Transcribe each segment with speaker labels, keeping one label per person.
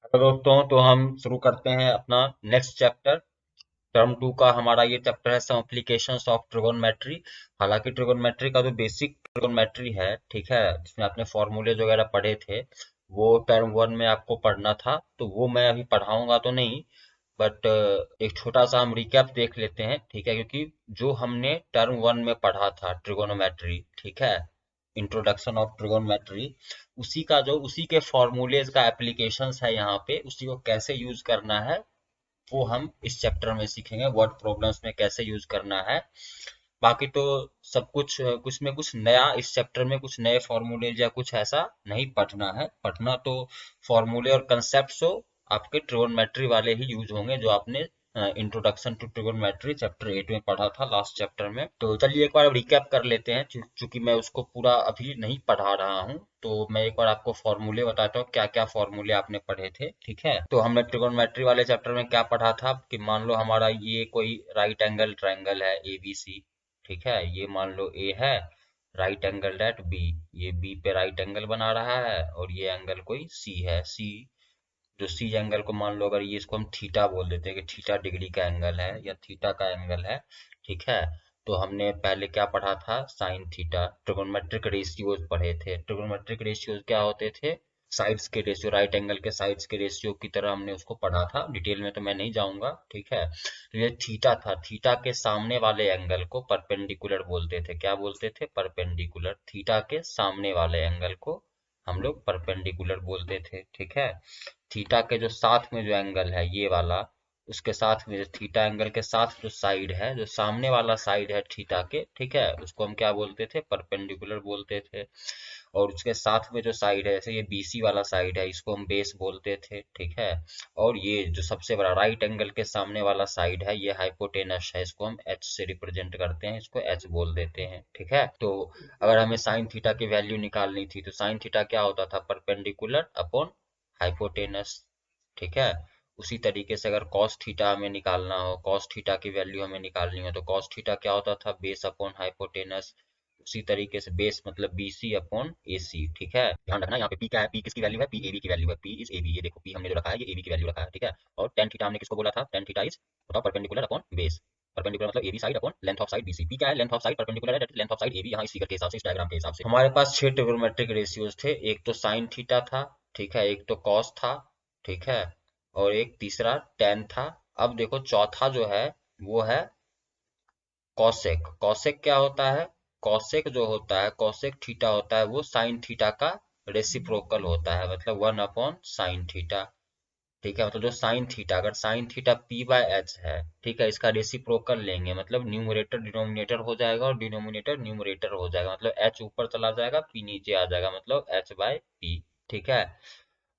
Speaker 1: Hello दोस्तों, तो हम शुरू करते हैं अपना नेक्स्ट चैप्टर। टर्म टू का हमारा ये चैप्टर है सम एप्लीकेशंस ऑफ ट्रिगोनोमेट्री। हालांकि ट्रिगोनोमेट्री का जो बेसिक ट्रिगोनोमेट्री है, ठीक है, जिसमें आपने फॉर्मूले वगैरह पढ़े थे, वो टर्म वन में आपको पढ़ना था। तो वो मैं अभी पढ़ाऊंगा तो नहीं, बट एक छोटा सा हम रिकैप देख लेते हैं, ठीक है। क्योंकि जो हमने टर्म वन में पढ़ा था ट्रिगोनोमेट्री, ठीक है, इंट्रोडक्शन ऑफ ट्रिगोनोमेट्री, उसी के फॉर्मूलेज का एप्लीकेशंस है यहाँ पे, उसी को कैसे यूज करना है वो हम इस चैप्टर में सीखेंगे। वर्ड प्रॉब्लम्स में कैसे यूज करना है। बाकी तो सब कुछ कुछ में कुछ नया इस चैप्टर में, कुछ नए फॉर्मूलेज या कुछ ऐसा नहीं पढ़ना है। पढ़ना तो फॉर्मूले और कंसेप्ट हो आपके ट्रिगोनोमेट्री वाले ही यूज होंगे, जो आपने इंट्रोडक्शन टू ट्रिगोनोमेट्री चैप्टर 8 में पढ़ा था, लास्ट चैप्टर में। तो चलिए एक बार रिकैप कर लेते हैं, चूंकि मैं उसको पूरा अभी नहीं पढ़ा रहा हूँ, तो मैं एक बार आपको फॉर्मूले बताता हूँ, क्या क्या फॉर्मूले आपने पढ़े थे, ठीक है। तो हमने ट्रिगोनोमेट्री वाले चैप्टर में क्या पढ़ा था कि मान लो हमारा ये कोई राइट एंगल ट्रायंगल है ABC, ठीक है। ये मान लो A है, राइट एंगल एट B, ये B पे राइट एंगल बना रहा है, और ये एंगल कोई C है। जो सी एंगल को मान लो, अगर ये इसको हम थीटा बोल देते हैं कि थीटा डिग्री का एंगल है या थीटा का एंगल है, ठीक है। तो हमने पहले क्या पढ़ा था, साइन थीटा। ट्रिगोनोमेट्रिक रेशियोज पढ़े थे। ट्रिगोनोमेट्रिक रेशियोज क्या होते थे, साइड्स के रेशियो, राइट एंगल के साइड्स के रेशियो की तरह हमने उसको पढ़ा था। डिटेल में तो मैं नहीं जाऊंगा, ठीक है। तो ये थीटा था, थीटा के सामने वाले एंगल को परपेंडिकुलर बोलते थे। क्या बोलते थे, परपेंडिकुलर। थीटा के सामने वाले एंगल को हम लोग परपेंडिकुलर बोलते थे, ठीक है। थीटा के जो साथ में जो एंगल है ये वाला, उसके साथ में जो थीटा एंगल के साथ जो साइड है, जो सामने वाला साइड है थीटा के, ठीक है, उसको हम क्या बोलते थे, परपेंडिकुलर बोलते थे। और उसके साथ में जो साइड है, जैसे ये BC वाला साइड है, इसको हम बेस बोलते थे, ठीक है। और ये जो सबसे बड़ा राइट एंगल के सामने वाला साइड है, ये हाइपोटेनस है, इसको हम H से रिप्रेजेंट करते हैं, इसको H बोल देते हैं, ठीक है। तो अगर हमें साइन थीटा की वैल्यू निकालनी थी, तो साइन थीटा क्या होता था, परपेंडिकुलर अपॉन हाइपोटेनस, ठीक है। उसी तरीके से अगर कॉस थीटा हमें निकालना हो, कॉस थीटा की वैल्यू हमें निकालनी हो, तो कॉस थीटा क्या होता था, बेस अपॉन हाइपोटेनस। उसी तरीके से बेस मतलब BC अपॉन AC, ठीक है। ध्यान रखना यहाँ पे P क्या है, P किसकी वैल्यू है, P AB की वैल्यू है, P इज AB। ये देखो P हमने जो रखा है ये AB की वैल्यू रखा है, ठीक है। और टेन थीटा हमने किसको बोला था, टेन थीटा इज बताओ परपेंडिकुलर अपॉन बेस। परपेंडिकुलर मतलब AB side upon length of side BC। P क्या है, लेंथ ऑफ साइड परपेंडिकुलर है, लेंथ ऑफ साइड AB। यहाँ इस फिगर के हिसाब से, इस डायग्राम के हिसाब से हमारे पास 6 ट्रिगोनोमेट्रिक रेशियोज थे। एक तो साइन थीटा था, ठीक है, एक तो कॉस था, ठीक है, और एक तीसरा टेन था। अब देखो चौथा जो है वो है कॉसेक। कॉसेक क्या होता है, कॉसेक जो होता है, कॉसेक थीटा होता है, वो साइन थीटा का रेसिप्रोकल होता है, मतलब 1 अपॉन साइन थीटा, ठीक है। मतलब जो साइन थीटा, अगर साइन थीटा P/H है, ठीक है, इसका रेसिप्रोकल लेंगे, मतलब न्यूमरेटर डिनोमिनेटर हो जाएगा और डिनोमिनेटर न्यूमरेटर हो जाएगा, मतलब H ऊपर चला जाएगा, P नीचे आ जाएगा, मतलब H/P, ठीक है।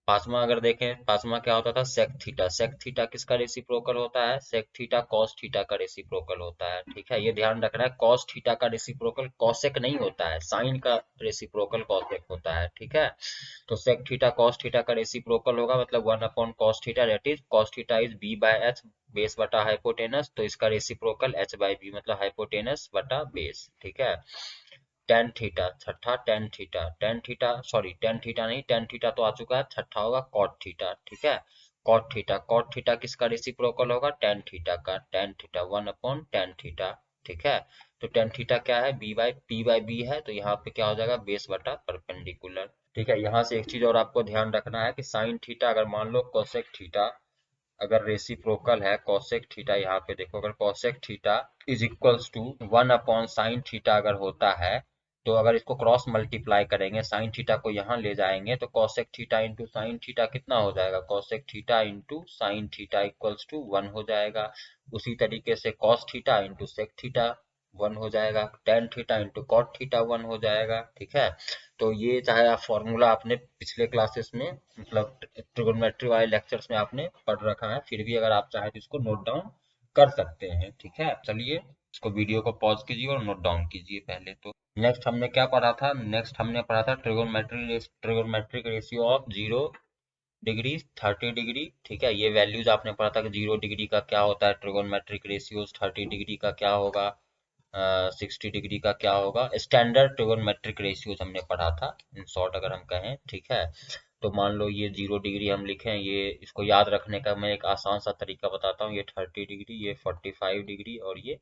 Speaker 1: पासमा अगर देखें, पासमा क्या होता था, सेक थीटा। सेक थीटा किसका रेसिप्रोकल होता है, सेक थीटा कॉस थीटा का रेसिप्रोकल होता है, ठीक है। ये ध्यान रखना है, कॉस थीटा का रेसिप्रोकल कॉसेक नहीं होता है, साइन का रेसिप्रोकल कॉसेक होता है, ठीक है। तो सेक थीटा कॉस थीटा का रेसिप्रोकल होगा, मतलब 1 upon cos theta, that is cos theta is B/H, base बटा हाइपोटेनस, तो इसका रेसिप्रोकल H/B, मतलब हाइपोटेनस बटा बेस, ठीक है। टेन थीटा, छठा tan theta, tan theta sorry tan theta नहीं, टेन थीटा तो आ चुका है, छठा होगा कॉट थीटा, ठीक है। कॉट थीटा, कॉट थीटा किसका रेसिप्रोकल होगा, टेन थीटा का, tan theta 1 upon tan theta, ठीक है। तो टेन थीटा क्या है, P/B है, तो यहाँ पे क्या हो जाएगा, बेस बटा परपेंडिकुलर, ठीक है। यहाँ से एक चीज और आपको ध्यान रखना है कि साइन थीटा, अगर मान लो कोसेक थीटा अगर रेसिप्रोकल है, कोसेक थीटा, यहाँ पे देखो, अगर cosec theta is equals to 1 upon sine theta अगर होता है, तो अगर इसको क्रॉस मल्टीप्लाई करेंगे, साइन थीटा को यहाँ ले जाएंगे, तो cosec theta into sine theta कितना हो जाएगा, cosec theta into sine theta equals to 1 हो जाएगा। उसी तरीके से cos theta into sec theta 1 हो जाएगा, ten theta into cot theta 1 हो जाएगा, ठीक है। तो ये चाहे आप फॉर्मूला आपने पिछले क्लासेस में, मतलब ट्रिगोनोमेट्री वाले लेक्चर्स में आपने पढ़ रखा है, फिर भी अगर आप चाहें तो इसको नोट डाउन कर सकते हैं, ठीक है। चलिए इसको वीडियो को पॉज कीजिए और नोट डाउन कीजिए पहले तो। नेक्स्ट हमने क्या पढ़ा था, नेक्स्ट हमने पढ़ा था trigonometric ratio of 0 degree 30 degree, ठीक है। ये वैल्यूज आपने पढ़ा था कि 0 डिग्री का क्या होता है ट्रिगोनोमेट्रिक रेशियोज, 30 डिग्री का क्या होगा, 60 डिग्री का क्या होगा। स्टैंडर्ड ट्रिगोनोमेट्रिक रेशियोज हमने पढ़ा था, इन शॉर्ट अगर हम कहें, ठीक है। तो मान लो ये 0 डिग्री हम लिखें, ये इसको याद रखने का मैं एक आसान सा तरीका बताता हूँ। ये 30 डिग्री, ये 45 डिग्री और ये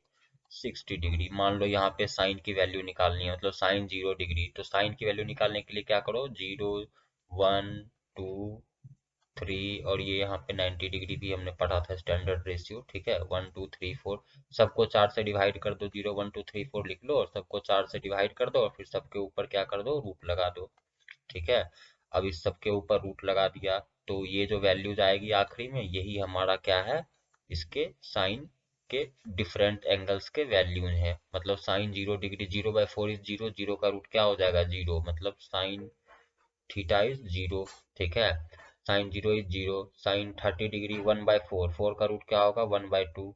Speaker 1: 60 डिग्री। मान लो यहाँ पे साइन की वैल्यू निकालनी है, मतलब साइन 0 डिग्री। तो साइन की वैल्यू निकालने के लिए क्या करो, 0, 1, 2, 3 और ये यहाँ पे 90 डिग्री भी हमने पढ़ा था स्टैंडर्ड रेशियो, ठीक है। 1, 2, 3, 4 सबको 4 से डिवाइड कर दो, 0, 1, 2, 3, 4 लिख लो और सबको 4 से डिवाइड कर दो और फिर सबके ऊपर क्या कर दो, रूट लगा दो, ठीक है। अब इस सब के ऊपर रूट लगा दिया तो ये जो वैल्यूज आएगी आखिरी में, यही हमारा क्या है, इसके साइन के डिफरेंट एंगल्स के वैल्यूज हैं। मतलब साइन 0 डिग्री, 0/4 इज 0, 0 का रूट क्या हो जाएगा, 0, मतलब साइन थीटा इज 0, ठीक है। साइन 0 इज 0, साइन 30 डिग्री 1/4, 4 का रूट क्या होगा, 1/2,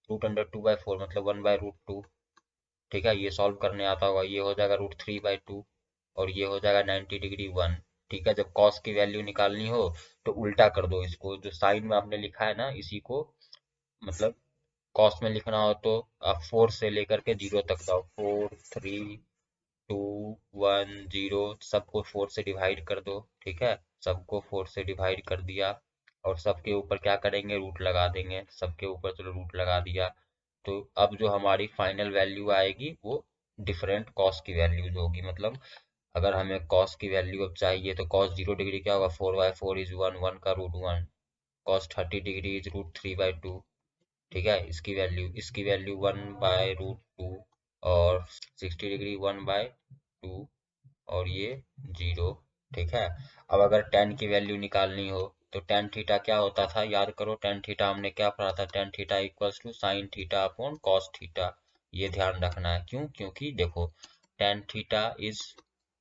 Speaker 1: रूट अंडर 2/4 मतलब 1/√2, ठीक है। ये सॉल्व करने आता होगा, ये हो जाएगा √3/2 और ये हो जाएगा 90 डिग्री 1, ठीक है। जब कॉस की वैल्यू निकालनी हो तो उल्टा कर दो इसको, जो साइन में आपने लिखा है ना इसी को, मतलब कॉस में लिखना हो तो आप 4 से लेकर के 0 तक जाओ, 4, 3, 2, 1, 0 सबको 4 से डिवाइड कर दो, ठीक है। सबको 4 से डिवाइड कर दिया और सबके ऊपर क्या करेंगे, रूट लगा देंगे। सबके ऊपर चलो रूट लगा दिया, तो अब जो हमारी फाइनल वैल्यू आएगी वो डिफरेंट कॉस की वैल्यूज होगी। मतलब अगर हमें कॉस की वैल्यू अब चाहिए तो कॉस 0 डिग्री क्या होगा, 4/4 इज 1, 1 का √1। कॉस 30 डिग्री इज √3/2, ठीक है। इसकी वैल्यू 1/√2 और 60 डिग्री 1/2 और ये 0, ठीक है। अब अगर tan की वैल्यू निकालनी हो तो tan थीटा क्या होता था, याद करो। tan थीटा हमने क्या पढ़ा था, tan theta equals to sine theta upon cos theta. ये ध्यान रखना है, क्यों, क्योंकि देखो tan theta is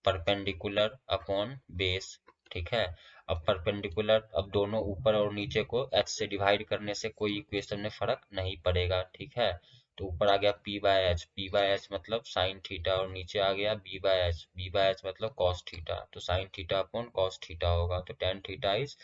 Speaker 1: perpendicular upon base, ठीक है। अब परपेंडिकुलर, अब दोनों ऊपर और नीचे को h से डिवाइड करने से कोई इक्वेशन में फर्क नहीं पड़ेगा, ठीक है। तो ऊपर आ गया p/h, p/h मतलब साइन थीटा और नीचे आ गया b/h, b/h मतलब कॉस थीटा। तो sign theta upon cos theta होगा, तो tan theta is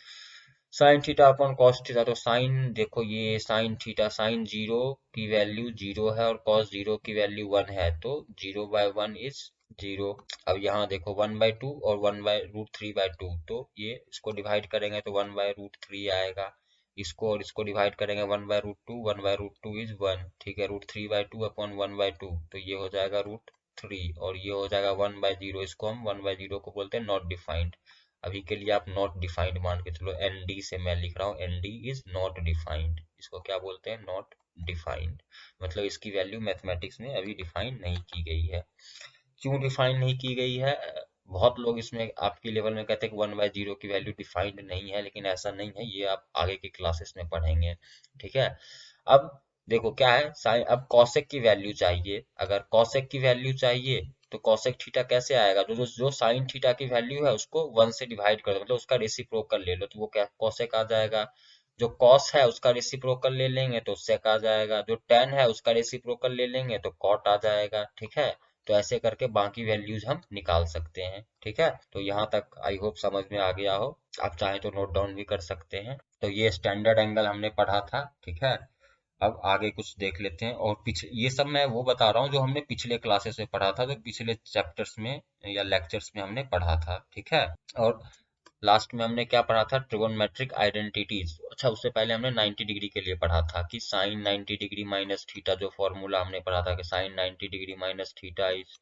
Speaker 1: sign theta upon cos theta. तो साइन देखो, ये साइन थीटा, साइन 0 की वैल्यू 0 है और कॉस 0 की वैल्यू 1 है, तो 0/1 इज 0। अब यहाँ देखो 1/2 और 1/√3/2, तो ये इसको डिवाइड करेंगे तो 1/√3 आएगा। इसको और इसको डिवाइड करेंगे 1/√2, 1/√2 इज 1, ठीक है। √3/2 अपॉन 1/2, तो ये हो जाएगा √3 और ये हो जाएगा 1/0। इसको हम 1/0 को बोलते हैं नॉट डिफाइंड। अभी के लिए आप नॉट डिफाइंड मान के चलो, एनडी से मैं लिख रहा हूँ, एनडी इज नॉट डिफाइंड। इसको क्या बोलते हैं, नॉट डिफाइंड, मतलब इसकी वैल्यू मैथमेटिक्स में अभी डिफाइन नहीं की गई है। क्यों डिफाइन नहीं की गई है, बहुत लोग इसमें आपके लेवल में कहते हैं कि 1/0 की वैल्यू डिफाइंड नहीं है, लेकिन ऐसा नहीं है, ये आप आगे की क्लासेस में पढ़ेंगे, ठीक है। अब देखो क्या है, साइन, अब कॉसेक की वैल्यू चाहिए। अगर कॉसेक की वैल्यू चाहिए तो कॉसेक थीटा कैसे आएगा, जो साइन थीटा की वैल्यू है उसको 1 से डिवाइड कर दो, मतलब उसका रेसिप्रोकल ले लो, तो वो क्या कॉसेक आ जाएगा। जो कॉस है उसका रेसिप्रोकल ले लेंगे तो सेक आ जाएगा। जो टेन है उसका रेसिप्रोकल ले लेंगे तो कॉट आ जाएगा, ठीक है। तो ऐसे करके बाकी वैल्यूज हम निकाल सकते हैं, ठीक है। तो यहाँ तक आई होप समझ में आ गया हो, आप चाहें तो नोट डाउन भी कर सकते हैं। तो ये स्टैंडर्ड एंगल हमने पढ़ा था, ठीक है। अब आगे कुछ देख लेते हैं, और पिछले ये सब मैं वो बता रहा हूँ जो हमने पिछले क्लासेस में पढ़ा था, जो पिछले चैप्टर्स में या लेक्चर्स में हमने पढ़ा था, ठीक है। और लास्ट में हमने क्या पढ़ा था, ट्रिगोनोमेट्रिक आइडेंटिटीज। अच्छा, उससे पहले हमने 90 डिग्री के लिए पढ़ा था कि साइन 90 डिग्री माइनस थीटा, जो फॉर्मूला हमने पढ़ा था कि sine 90 degree minus theta is,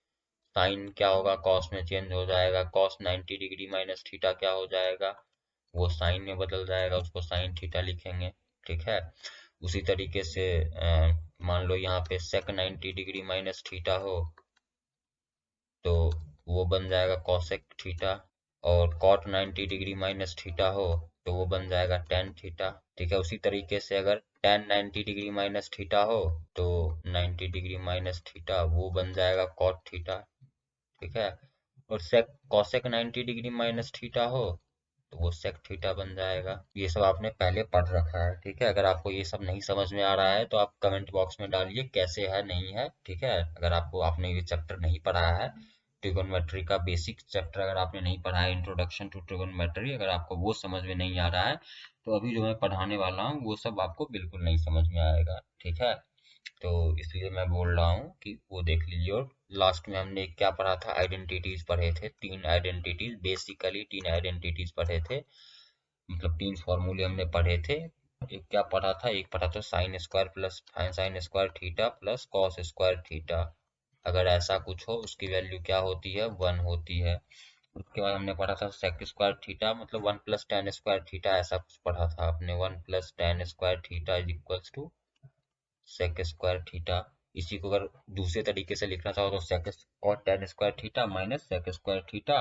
Speaker 1: sine क्या होगा, कॉस में चेंज हो जाएगा, कॉस 90 डिग्री माइनस थीटा क्या हो जाएगा, वो साइन में बदल जाएगा, उसको साइन थीटा लिखेंगे, ठीक है। उसी तरीके से मान लो यहाँ पे सेक 90 डिग्री माइनस थीटा हो तो वो बन जाएगा कॉसेक थीटा, और कॉट 90 डिग्री माइनस थीटा हो तो वो बन जाएगा टेन थीटा, ठीक है। उसी तरीके से अगर टेन 90 डिग्री माइनस थीटा हो तो 90 डिग्री माइनस थीटा वो बन जाएगा कॉट थीटा, ठीक है। और sec cosec 90 degree minus theta हो तो वो सेक थीटा बन जाएगा। ये सब आपने पहले पढ़ रखा है, ठीक है। अगर आपको ये सब नहीं समझ में आ रहा है तो आप कमेंट बॉक्स में डालिए कैसे है, नहीं है, ठीक है। अगर आपको, आपने ये चैप्टर नहीं पढ़ा है, ट्रिगोनोमेट्री का बेसिक चैप्टर अगर आपने नहीं पढ़ा है, इंट्रोडक्शन टू ट्रिगोनोमेट्री, अगर आपको वो समझ में नहीं आ रहा है तो अभी जो मैं पढ़ाने वाला हूँ वो सब आपको बिल्कुल नहीं समझ में आएगा, ठीक है। तो इसलिए मैं बोल रहा हूँ कि वो देख लीजिए। और लास्ट में हमने क्या पढ़ा था, आइडेंटिटीज पढ़े थे, तीन आइडेंटिटीज, बेसिकली तीन आइडेंटिटीज पढ़े थे, मतलब तीन फॉर्मूले हमने पढ़े थे। एक क्या पढ़ा था, एक पढ़ा था sine square plus sine square theta plus cos square theta, अगर ऐसा कुछ हो उसकी वैल्यू क्या होती है, 1 होती है। उसके बाद हमने पढ़ा था सेक स्क्वायर थीटा मतलब 1 प्लस टेन स्क्वायर थीटा, ऐसा कुछ पढ़ा था आपने, 1 plus tan square theta is equals to sec square theta. इसी को अगर दूसरे तरीके से लिखना चाहो तो सेक और tan square theta minus sec square theta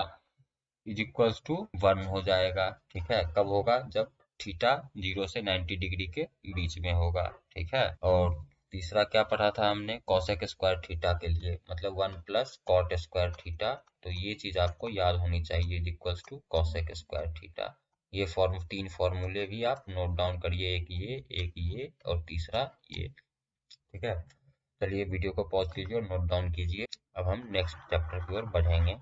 Speaker 1: is equals to 1 हो जाएगा। ठीक है, कब होगा, जब थीटा 0 से 90 डिग्री के बीच में होगा। ठीक है, और तीसरा क्या पढ़ा था हमने, कॉसेक स्क्वायर थीटा के लिए मतलब 1 प्लस कॉट स्क्वायर थीटा, तो ये चीज आपको याद होनी चाहिए, is equals to cosec square theta. ये तीन फॉर्मूले भी आप नोट डाउन करिए, एक ये और तीसरा ये। ठीक है, चलिए वीडियो को पॉज कीजिए और नोट डाउन कीजिए। अब हम नेक्स्ट चैप्टर की ओर बढ़ेंगे,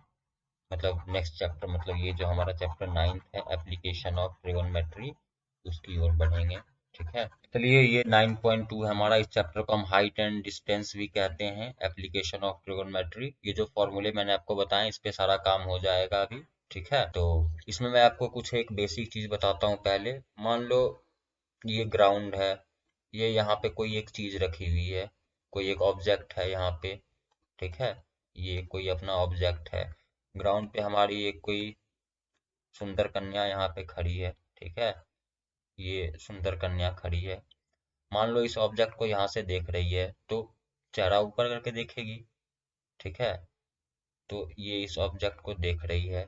Speaker 1: मतलब नेक्स्ट चैप्टर मतलब ये जो हमारा चैप्टर 9th है, एप्लीकेशन ऑफ ट्रिगोनोमेट्री, उसकी ओर बढ़ेंगे। ठीक है, चलिए ये 9.2 है हमारा, इस चैप्टर को हम हाइट एंड डिस्टेंस भी कहते हैं, एप्लीकेशन ऑफ ट्रिगोनोमेट्री। ये जो फॉर्मूले मैंने आपको बताए इस पे सारा काम हो जाएगा अभी। ठीक है, तो इसमें मैं आपको कुछ एक बेसिक चीज बताता हूँ पहले। मान लो ये ग्राउंड है, ये यहाँ पे कोई एक चीज रखी हुई है, कोई एक ऑब्जेक्ट है यहाँ पे। ठीक है, ये कोई अपना ऑब्जेक्ट है, ग्राउंड पे हमारी एक कोई सुंदर कन्या यहाँ पे खड़ी है। ठीक है, ये सुंदर कन्या खड़ी है, मान लो इस ऑब्जेक्ट को यहाँ से देख रही है तो चेहरा ऊपर करके देखेगी। ठीक है, तो ये इस ऑब्जेक्ट को देख रही है,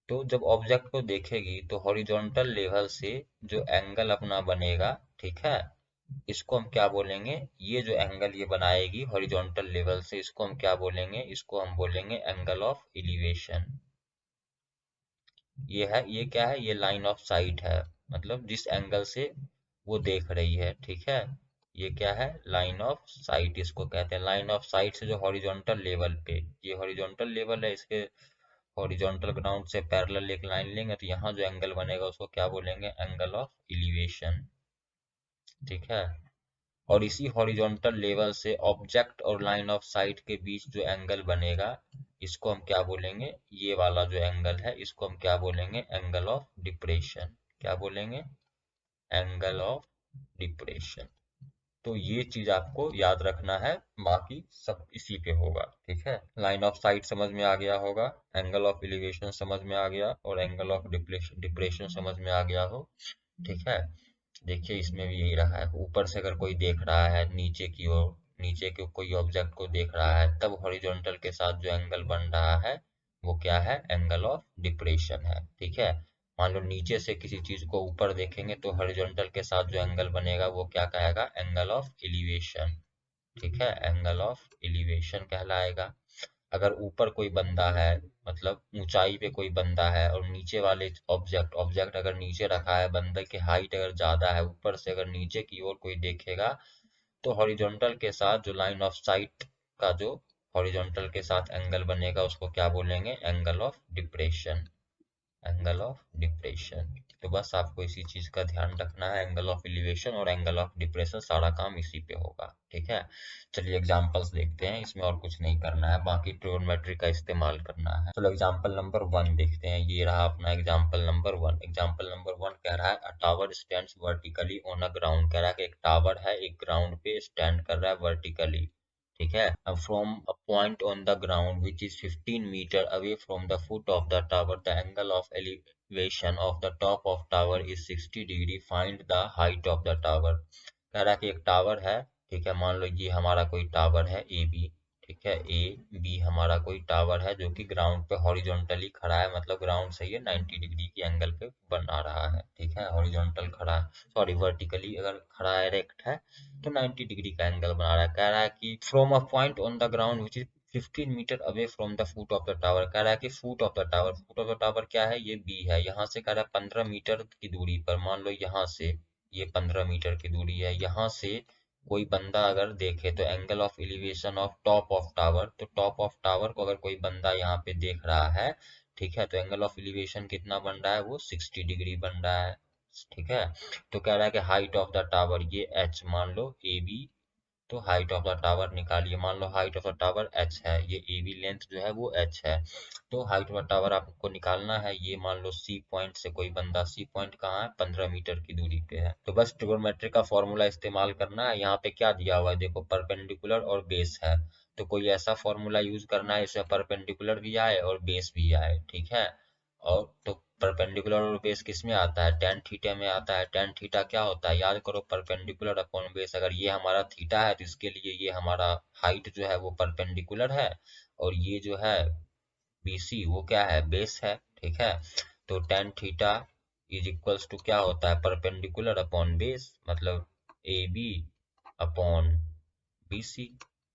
Speaker 1: तो जब ऑब्जेक्ट को देखेगी तो हॉरिजॉन्टल लेवल से जो एंगल अपना बनेगा, ठीक है, इसको हम क्या बोलेंगे, ये जो एंगल ये बनाएगी हॉरिजॉन्टल लेवल से, इसको हम क्या बोलेंगे, इसको हम बोलेंगे एंगल ऑफ एलिवेशन। ये है, ये क्या है, ये लाइन ऑफ साइट है, मतलब जिस एंगल से वो देख रही है। ठीक है, ये क्या है, लाइन ऑफ साइट इसको कहते हैं, लाइन ऑफ साइट से जो हॉरिजॉन्टल लेवल पे, ये हॉरिजॉन्टल लेवल है, इसके हॉरिजॉन्टल ग्राउंड से पैरेलल एक लाइन लेंगे तो यहाँ जो एंगल बनेगा उसको क्या बोलेंगे, एंगल ऑफ एलिवेशन। ठीक है, और इसी हॉरिजॉन्टल लेवल से ऑब्जेक्ट और लाइन ऑफ साइट के बीच जो एंगल बनेगा इसको हम क्या बोलेंगे, ये वाला जो एंगल है इसको हम क्या बोलेंगे, एंगल ऑफ डिप्रेशन। क्या बोलेंगे, एंगल ऑफ डिप्रेशन। तो ये चीज आपको याद रखना है, बाकी सब इसी पे होगा। ठीक है, लाइन ऑफ साइट समझ में आ गया होगा, एंगल ऑफ एलिवेशन समझ में आ गया और एंगल ऑफ डिप्रेशन समझ में आ गया हो। ठीक है, देखिए इसमें भी यही रहा है, ऊपर से अगर कोई देख रहा है नीचे की ओर, नीचे के कोई ऑब्जेक्ट को देख रहा है, तब हॉरिजॉन्टल के साथ जो एंगल बन रहा है वो क्या है, एंगल ऑफ डिप्रेशन है। ठीक है, मान लो नीचे से किसी चीज को ऊपर देखेंगे तो हॉरिजॉन्टल के साथ जो एंगल बनेगा वो क्या कहेगा, एंगल ऑफ एलिवेशन। ठीक है, एंगल ऑफ एलिवेशन कहलाएगा। अगर ऊपर कोई बंदा है, मतलब ऊंचाई पे कोई बंदा है और नीचे वाले ऑब्जेक्ट अगर नीचे रखा है, बंदे की हाइट अगर ज्यादा है, ऊपर से अगर नीचे की ओर कोई देखेगा तो हॉरिजॉन्टल के साथ जो लाइन ऑफ साइट का जो हॉरिजॉन्टल के साथ एंगल बनेगा उसको क्या बोलेंगे, angle of depression. Angle of depression, तो बस आपको इसी चीज का ध्यान रखना है, एंगल ऑफ एलिवेशन और एंगल ऑफ डिप्रेशन सारा काम इसी पे होगा। ठीक है, चलिए एग्जांपल्स देखते हैं, इसमें और कुछ नहीं करना है, बाकी ट्रिगोनोमेट्री का इस्तेमाल करना है। चलो एग्जांपल नंबर 1 देखते हैं, ये रहा अपना एग्जांपल नंबर 1। एग्जांपल नंबर 1 कह रहा है अ tower stands vertically on a ground, कह रहा है कि एक टावर है, एक ग्राउंड पे स्टैंड कर रहा है वर्टिकली। ठीक है, from a point on the ground which is 15 meter away from the foot of the tower, the angle of elevation of the top of tower is 60 degree, find the height of the tower। कह रहा है कि एक tower है, ठीक है, मान लो ये हमारा कोई टावर है ए बी। ठीक है, ए बी हमारा कोई टावर है जो कि ग्राउंड पे हॉरिजॉन्टली खड़ा है, मतलब ग्राउंड से ये 90 डिग्री की एंगल पे बना रहा है। ठीक है, हॉरिजॉन्टल खड़ा है, सॉरी वर्टिकली अगर खड़ा है, इरेक्ट है, तो 90 डिग्री का एंगल बना रहा है। कह रहा है कि from a point on the ground which is 15 metre away from the foot of the tower, कह रहा है कि foot of the tower, foot of the tower क्या है, ये बी है, यहाँ से कह रहा है 15 मीटर की दूरी पर, मान लो यहाँ से ये 15 मीटर की दूरी है, यहाँ से कोई बंदा अगर देखे तो angle of elevation of top of tower, तो टॉप ऑफ टावर को अगर कोई बंदा यहाँ पे देख रहा है, ठीक है, तो एंगल ऑफ एलिवेशन कितना बन रहा है, वो 60 डिग्री बन रहा है। ठीक है, तो कह रहा है कि हाइट ऑफ द टावर, ये एच मान लो ए बी, तो हाइट ऑफ द टावर निकालिए। मान लो height of the tower h है, ये AB लेंथ जो है वो h है, तो हाइट ऑफ द टावर आपको निकालना है। ये मान लो C पॉइंट से कोई बंदा, C पॉइंट कहाँ है, 15 मीटर की दूरी पे है। तो बस ट्रिगोनोमेट्री का फॉर्मूला इस्तेमाल करना है। यहाँ पे क्या दिया हुआ है देखो, परपेंडिकुलर और बेस है, तो कोई ऐसा फॉर्मूला यूज करना है इसमें परपेंडिकुलर भी आए और बेस भी आए, ठीक है। और तो परपेंडिकुलर और बेस किस में आता है, टेन थीटा में आता है। टेन थीटा क्या होता है, याद करो, परपेंडिकुलर अपॉन बेस। अगर ये हमारा थीटा है तो इसके लिए ये हमारा हाइट जो है वो परपेंडिकुलर है, और ये जो है BC वो क्या है, बेस है, ठीक है। तो tan theta is equals to क्या होता है, परपेंडिकुलर अपॉन बेस, मतलब AB अपॉन BC।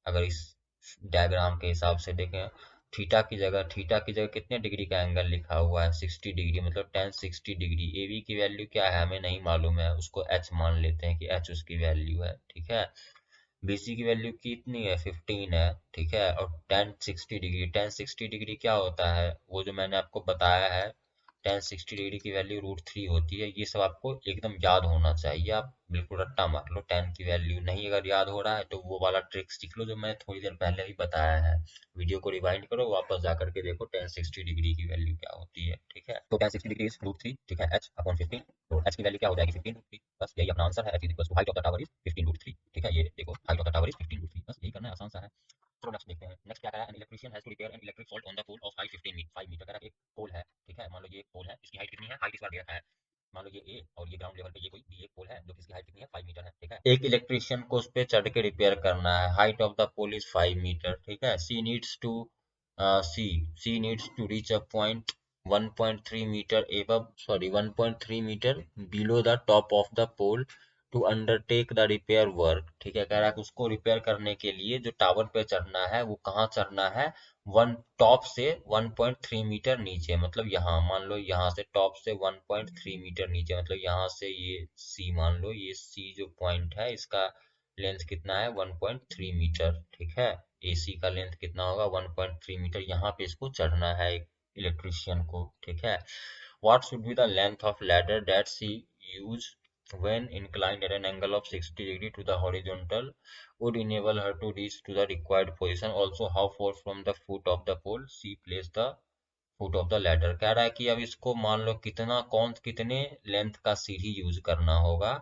Speaker 1: अगर इस डायग्राम के हिसाब से देखें, थीटा की जगह कितने डिग्री का एंगल लिखा हुआ है, 60 डिग्री, मतलब टेन 60 डिग्री। AB की वैल्यू क्या है हमें नहीं मालूम है, उसको h मान लेते हैं कि h उसकी वैल्यू है, ठीक है। BC की वैल्यू कितनी है, 15 है, ठीक है। और टेन 60 डिग्री, टेन 60 डिग्री क्या होता है, वो जो मैंने आपको बताया है, टेन 60 डिग्री की वैल्यू √3 होती है। ये सब आपको एकदम याद होना चाहिए, आप बिल्कुल रट्टा मार लो टेन की वैल्यू। नहीं अगर याद हो रहा है तो वो वाला ट्रिक सीख लो जो मैं थोड़ी देर पहले ही बताया है। वीडियो को रिवाइंड करो, वापस जा करके देखो टेन 60 डिग्री की वैल्यू क्या होती है, ठीक है। तो टेन 60 डिग्री इज √3, ठीक है, h अपॉन 15। तो h की वैल्यू क्या हो जाएगी, 15 √3। बस यही अपना आंसर है, h is equal to height of the tower is 15 √3, ठीक है। ये देखो height of the tower is 15 √3, बस यही करना है, आसान सा है। चलो नेक्स्ट देखते हैं। नेक्स्ट क्या कह रहा है, an electrician has to repair an electric fault on the pole of height 5 metre. कह रहा है एक पोल है, ठीक है, मान लो ये एक पोल है, इसकी हाइट कितनी है, हाइट इस बार दे रखा है, मान लो ये ए और ये ग्राउंड लेवल पे ये कोई भी एक पोल है जो कि इसकी हाइट कितनी है, 5 मीटर है, ठीक है। एक इलेक्ट्रिशियन को उस पे चढ़ के रिपेयर करना है, height of the pole is 5 metre, ठीक है। She needs to reach a point 1.3 metre above, sorry 1.3 metre below the top of the pole to undertake the repair work, ठीक है। कह रहा है कि उसको रिपेयर करने के लिए जो टावर पे चढ़ना है वो कहाँ चढ़ना है, वन टॉप से 1.3 मीटर नीचे, मतलब यहाँ मान लो, यहाँ से टॉप से 1.3 मीटर नीचे, मतलब यहाँ से ये C मान लो, ये C जो पॉइंट है इसका लेंथ कितना है, 1.3 मीटर, ठीक है। AC का लेंथ कितना होगा, 1.3 मीटर। यहाँ पे इसको चढ़ना है एक इलेक्ट्रिशियन को, ठीक है। What should be the length of ladder that she used when inclined at an angle of 60 degree to the horizontal would enable her to reach to the required position? Also, how far from the foot of the pole she placed the foot of the ladder? कह रहा है कि अब इसको मान लो कितने length का सीढ़ी यूज करना होगा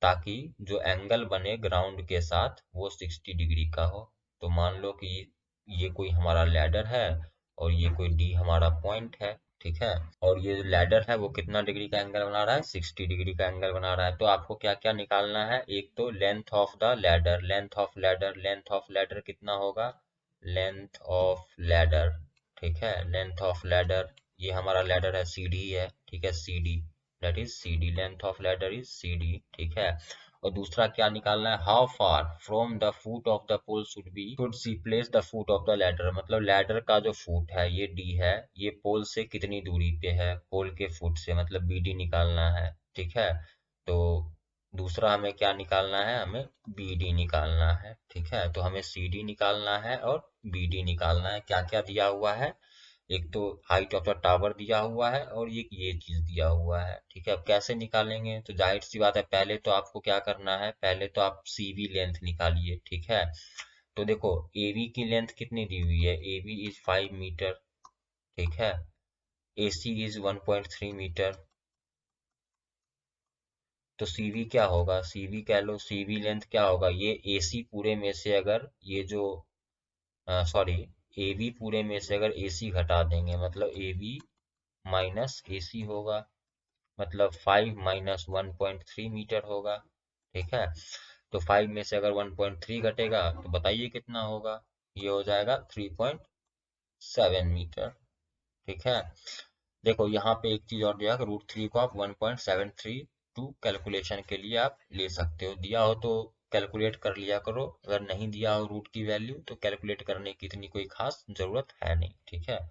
Speaker 1: ताकि जो एंगल बने ग्राउंड के साथ वो 60 डिग्री का हो। तो मान लो कि ये कोई हमारा लैडर है और ये कोई D हमारा पॉइंट है, ठीक है। और ये जो लैडर है वो कितना डिग्री का एंगल बना रहा है, 60 डिग्री का एंगल बना रहा है। तो आपको क्या क्या निकालना है, एक तो length of the ladder, length of ladder कितना होगा, लेंथ ऑफ लैडर, ठीक है। लेंथ ऑफ लैडर, ये हमारा लैडर है, CD है, ठीक है, CD, that is CD, length of ladder is CD, ठीक है। और दूसरा क्या निकालना है, how far from the foot of the pole should she place the foot of the ladder, मतलब लैडर का जो फुट है ये D है, ये पोल से कितनी दूरी पे है, पोल के फुट से, मतलब BD निकालना है, ठीक है। तो दूसरा हमें क्या निकालना है, हमें BD निकालना है, ठीक है। तो हमें CD निकालना है और BD निकालना है। क्या क्या दिया हुआ है, एक तो हाइट ऑफ द टावर दिया हुआ है और ये चीज दिया हुआ है, ठीक है। अब कैसे निकालेंगे, तो जाहिर सी बात है, पहले तो आपको क्या करना है, पहले तो आप CV लेंथ निकालिए, ठीक है। तो देखो AB की लेंथ कितनी दी हुई है, AB इज 5 मीटर, ठीक है। AC इज 1.3 मीटर, तो CV क्या होगा, CV कह लो, CV लेंथ क्या होगा, ये AC पूरे में से अगर ये जो सॉरी AB पूरे में से अगर AC घटा देंगे, मतलब AB माइनस AC होगा, मतलब 5 माइनस 1.3 मीटर होगा, ठीक है। तो 5 में से अगर 1.3 घटेगा तो बताइए कितना होगा, ये हो जाएगा 3.7 मीटर, ठीक है। देखो यहाँ पे एक चीज और दिया है, √3 को आप 1.732 कैलकुलेशन के लिए आप ले सकते हो, दिया हो तो कैलकुलेट कर लिया करो, अगर नहीं दिया हो रूट की वैल्यू तो कैलकुलेट करने की इतनी कोई खास जरूरत है नहीं, ठीक है।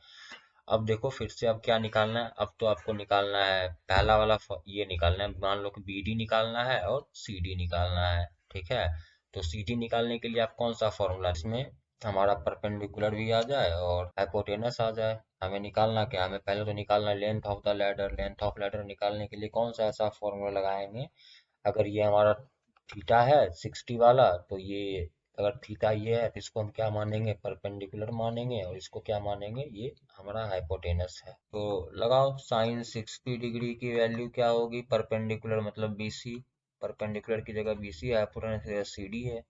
Speaker 1: अब देखो फिर से अब क्या निकालना है, अब तो आपको निकालना है पहला वाला ये निकालना है, मान लो कि BD निकालना है और CD निकालना है, ठीक है। तो CD निकालने के लिए आप कौन सा फॉर्मूला, इसमें हमारा परपेंडिकुलर भी आ जाए और हाइपोटेनस आ जाए। हमें निकालना क्या, हमें पहले तो निकालना length of the ladder, length of ladder निकालने के लिए कौन सा ऐसा फॉर्मूला लगाएंगे, अगर ये हमारा थीटा है 60 वाला, तो ये अगर थीटा ये है तो इसको हम क्या मानेंगे, परपेंडिकुलर मानेंगे, और इसको क्या मानेंगे, ये हमारा हाइपोटेनस है। तो लगाओ साइन 60 डिग्री की वैल्यू क्या होगी, परपेंडिकुलर मतलब बीसी, परपेंडिकुलर की जगह बीसी, हाइपोटेनस सीडी है।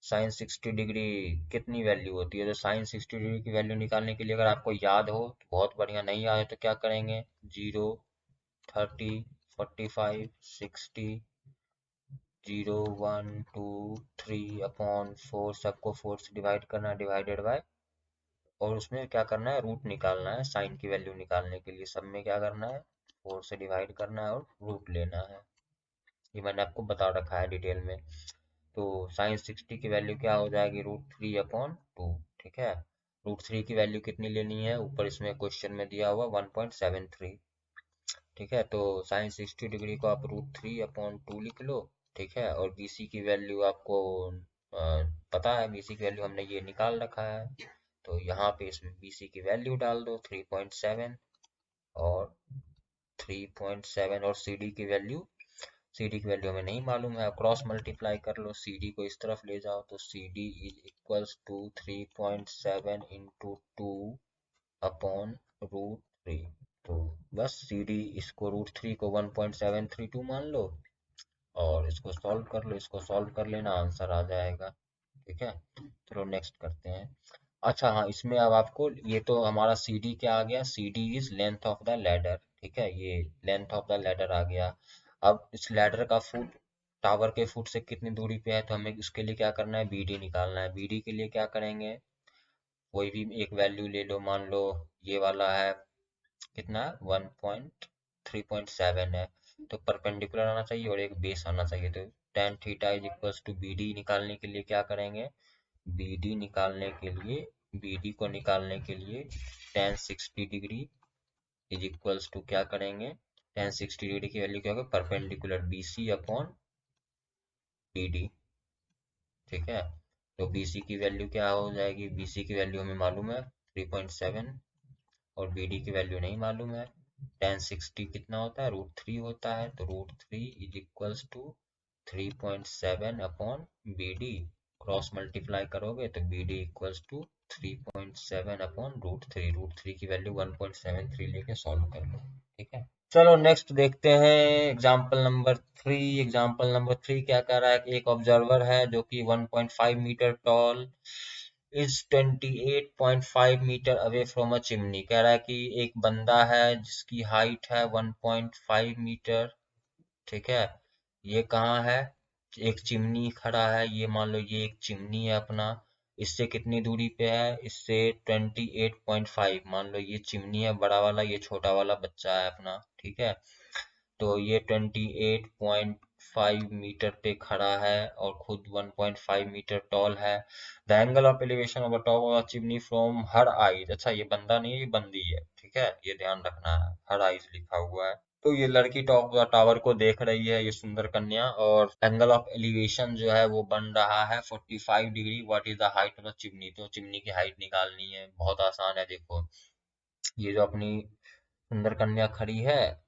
Speaker 1: साइन 60 डिग्री कितनी वैल्यू होती है, तो साइन 60 डिग्री की वैल्यू निकालने के लिए अगर आपको याद हो तो बहुत बढ़िया, नहीं याद है तो क्या करेंगे, 0, 30, 45, 60, 0, 1, 2, 3 अपॉन 4, सबको 4 से डिवाइड करना है, डिवाइडेड बाय, और उसमें क्या करना है, रूट निकालना है। साइन की वैल्यू निकालने के लिए सब में क्या करना है, 4 से डिवाइड करना है और रूट लेना है। ये मैंने आपको बता रखा है डिटेल में। तो साइन 60 की वैल्यू क्या हो जाएगी, √3/2, ठीक है। √3 की वैल्यू कितनी लेनी है, ऊपर इसमें क्वेश्चन में दिया हुआ 1.73, ठीक है। तो साइन 60 डिग्री को आप √3/2 लिख लो, ठीक है। और बीसी की वैल्यू आपको पता है, बीसी की वैल्यू हमने ये निकाल रखा है, तो यहाँ पे इसमें बीसी की वैल्यू डाल दो 3.7, और 3.7, और सीडी की वैल्यू हमें नहीं मालूम है, क्रॉस मल्टीप्लाई कर लो, सीडी को इस तरफ ले जाओ, तो CD is equals to 3.7 into 2 upon √3। तो बस सीडी, इसको √3 को 1.732 मान लो, और इसको सॉल्व कर लो, इसको सॉल्व कर लेना, आंसर आ जाएगा, ठीक है। चलो नेक्स्ट करते हैं। अच्छा हाँ, इसमें अब आपको, ये तो हमारा CD क्या आ गया, CD is length of the ladder, ठीक है, ये लेंथ ऑफ द लैडर आ गया। अब इस लैडर का फुट टावर के फुट से कितनी दूरी पे है, तो हमें इसके लिए क्या करना है, BD निकालना है। BD के लिए क्या करेंगे, कोई भी एक वैल्यू ले लो, मान लो ये वाला है, कितना है, 3.7 है, तो परपेंडिकुलर आना चाहिए और एक बेस आना चाहिए, तो tan theta is equals to BD निकालने के लिए क्या करेंगे, BD निकालने के लिए, BD को निकालने के लिए tan 60 degree is equals to क्या करेंगे, tan 60 डिग्री की वैल्यू क्या होगा, परपेंडिकुलर BC अपॉन BD, ठीक है। तो BC की वैल्यू क्या हो जाएगी, BC की वैल्यू हमें मालूम है 3.7, और BD की वैल्यू नहीं मालूम है। tan 60 कितना होता है, √3 होता है, तो √3 is equals to 3.7 upon BD, cross multiply करोगे तो BD इक्वल्स टू 3.7 अपॉन √3, √3 की वैल्यू 1.73 लेके सॉल्व कर लो, ठीक है। चलो नेक्स्ट देखते हैं, एग्जाम्पल नंबर 3। एग्जाम्पल नंबर 3 क्या कह रहा है कि एक ऑब्जर्वर है जो कि 1.5 metre tall is 28.5 metre away from a chimney. कह रहा है कि एक बंदा है जिसकी हाइट है 1.5 मीटर, ठीक है। ये कहाँ है, एक चिमनी खड़ा है, ये मान लो ये एक चिमनी है अपना, इससे कितनी दूरी पे है, इससे 28.5, मान लो ये चिमनी है बड़ा वाला, ये छोटा वाला बच्चा है अपना, ठीक है। तो ये 28.5 मीटर पे खड़ा है और खुद 1.5 मीटर टॉल है। The angle of elevation of top of chimney from her eyes, अच्छा ये बंदा नहीं है, ये बंदी है, ठीक है, ये ध्यान रखना है, हर आइज लिखा हुआ है। तो ये लड़की टॉप ऑफ टावर को देख रही है, ये सुंदर कन्या, और एंगल ऑफ एलिवेशन जो है वो बन रहा है 45 degree. What is the height of the chimney, तो चिमनी की हाइट निकालनी है, बहुत आसान है। देखो ये जो अपनी सुंदर कन्या खड़ी है,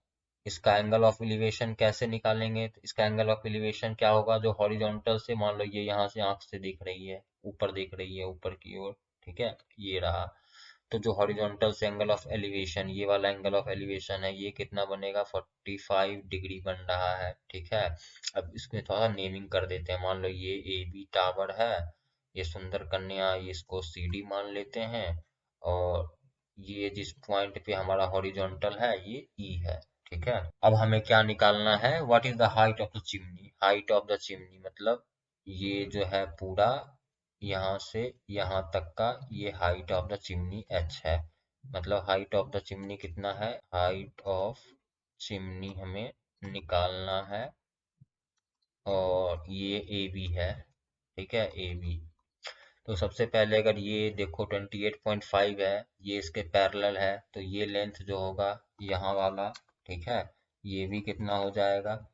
Speaker 1: इसका एंगल ऑफ एलिवेशन कैसे निकालेंगे, तो इसका एंगल ऑफ एलिवेशन क्या होगा, जो हॉरिजॉन्टल से, मान लो ये यहाँ से आंख से दिख रही है, ऊपर दिख रही है, ऊपर की ओर, ठीक है, ये रहा। तो जो हॉरिजॉन्टल से एंगल ऑफ एलिवेशन, ये वाला एंगल ऑफ एलिवेशन है, ये कितना बनेगा, 45 डिग्री बन रहा है, ठीक है। अब इसमें थोड़ा नेमिंग कर देते हैं, मान लो ये AB टावर है, ये सुंदर कन्या, ये इसको CD मान लेते हैं, और ये जिस पॉइंट पे हमारा हॉरिजॉन्टल है ये E है, ठीक है। अब हमें क्या निकालना है, what is the height of the chimney, height of the chimney मतलब ये जो है पूरा यहाँ से यहाँ तक का, ये height of the chimney H है। मतलब हाइट ऑफ द चिमनी कितना है, हाइट ऑफ चिमनी हमें निकालना है, और ये AB है, ठीक है, AB। तो सबसे पहले अगर ये देखो 28.5 है, ये इसके पैरेलल है, तो ये लेंथ जो होगा यहाँ वाला, ठीक है, ये भी कितना हो जाएगा,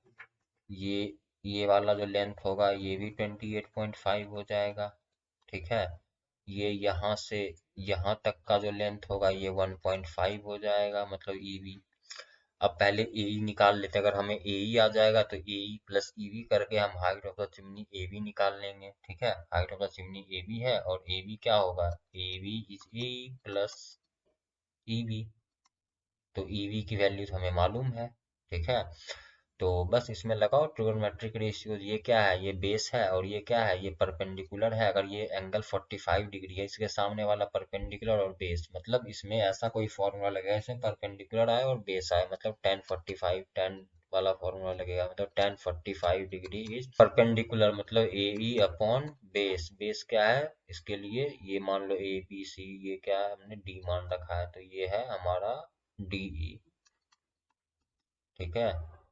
Speaker 1: ये ये वाला जो लेंथ होगा ये भी 28.5 हो जाएगा, ठीक है। ये यहाँ से यहाँ तक का जो लेंथ होगा ये 1.5 हो जाएगा, मतलब EB। अब पहले AE निकाल लेते हैं। अगर हमें AE आ जाएगा तो AE प्लस EV करके हम height of the chimney AB निकाल लेंगे। ठीक है, height of the chimney AB है और AB क्या होगा, AB is AE plus EV। तो EV की वैल्यू हमें मालूम है। ठीक है, तो बस इसमें लगाओ ट्रिगोनोमेट्रिक रेशियोज। ये क्या है, ये बेस है और ये क्या है, ये परपेंडिकुलर है। अगर ये एंगल 45 डिग्री है, इसके सामने वाला परपेंडिकुलर और बेस, मतलब इसमें ऐसा कोई फॉर्मूला लगेगा इसमें परपेंडिकुलर आए और बेस आए, मतलब tan 45 tan वाला फॉर्मूला लगेगा, मतलब tan 45 डिग्री इज परपेंडिकुलर, मतलब AE अपॉन बेस। बेस क्या है इसके लिए, ये मान लो ABC, ये क्या है हमने D मान रखा है, तो ये है हमारा DE। ठीक है,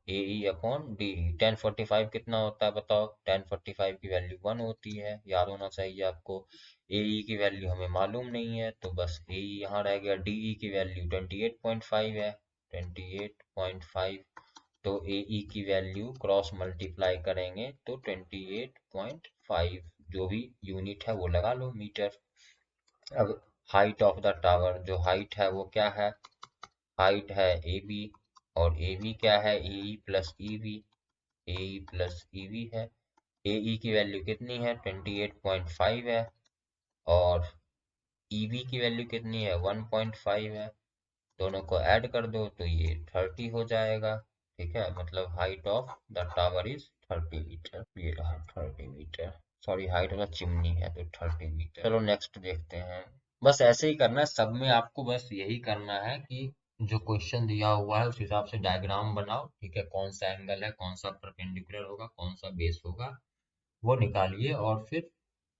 Speaker 1: AE अपॉन DE। tan 45 कितना होता है बताओ, tan 45 की वैल्यू 1 होती है, याद होना चाहिए आपको। AE की वैल्यू हमें मालूम नहीं है, तो बस AE यहाँ रह गया। DE की वैल्यू 28.5 है, 28.5। तो AE की वैल्यू क्रॉस मल्टीप्लाई करेंगे तो 28.5, जो भी यूनिट है वो लगा लो, मीटर। अब हाइट ऑफ द टावर, जो हाइट है वो क्या है, हाइट है AB और AB क्या है, AE plus EV। AE plus EV है। AE की वैल्यू कितनी है, 28.5 है और EV की वैल्यू कितनी है, 1.5 है। दोनों को ऐड कर दो तो ये 30 हो जाएगा। ठीक है, मतलब height of the tower is 30 metre. ये रहा 30 metre, sorry height of the chimney है तो 30 मीटर। चलो नेक्स्ट देखते हैं। बस ऐसे ही करना है सब में, आपको बस यही करना है कि जो क्वेश्चन दिया हुआ है उस हिसाब से डायग्राम बनाओ। ठीक है, कौन सा एंगल है, कौन सा परपेंडिकुलर होगा, कौन सा बेस होगा, वो निकालिए और फिर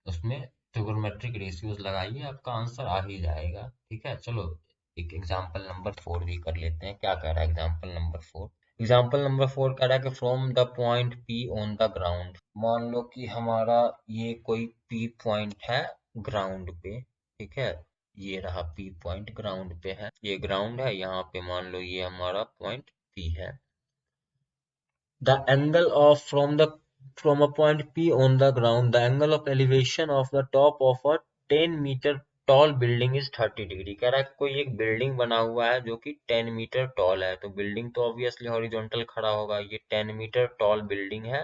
Speaker 1: उसमें ट्रिगोनोमेट्रिक रेशियोज लगाइए, आपका आंसर आ ही जाएगा। ठीक है, चलो एक एग्जांपल नंबर 4 भी कर लेते हैं। क्या कह रहा है एग्जांपल नंबर 4, एग्जांपल नंबर 4 कह रहा है कि from the point P on the ground. मान लो कि हमारा ये कोई P पॉइंट है ग्राउंड पे। ठीक है, ये रहा P पॉइंट ग्राउंड पे है, ये ग्राउंड है, यहाँ पे मान लो ये हमारा पॉइंट P है। The angle of from a point P on the ground, the angle of elevation of the top of a 10 metre tall building is 30 degree. कह रहा है कोई एक बिल्डिंग बना हुआ है जो कि 10 मीटर टॉल है, तो बिल्डिंग तो ऑब्वियसली हॉरिजॉन्टल खड़ा होगा। ये 10 मीटर टॉल बिल्डिंग है।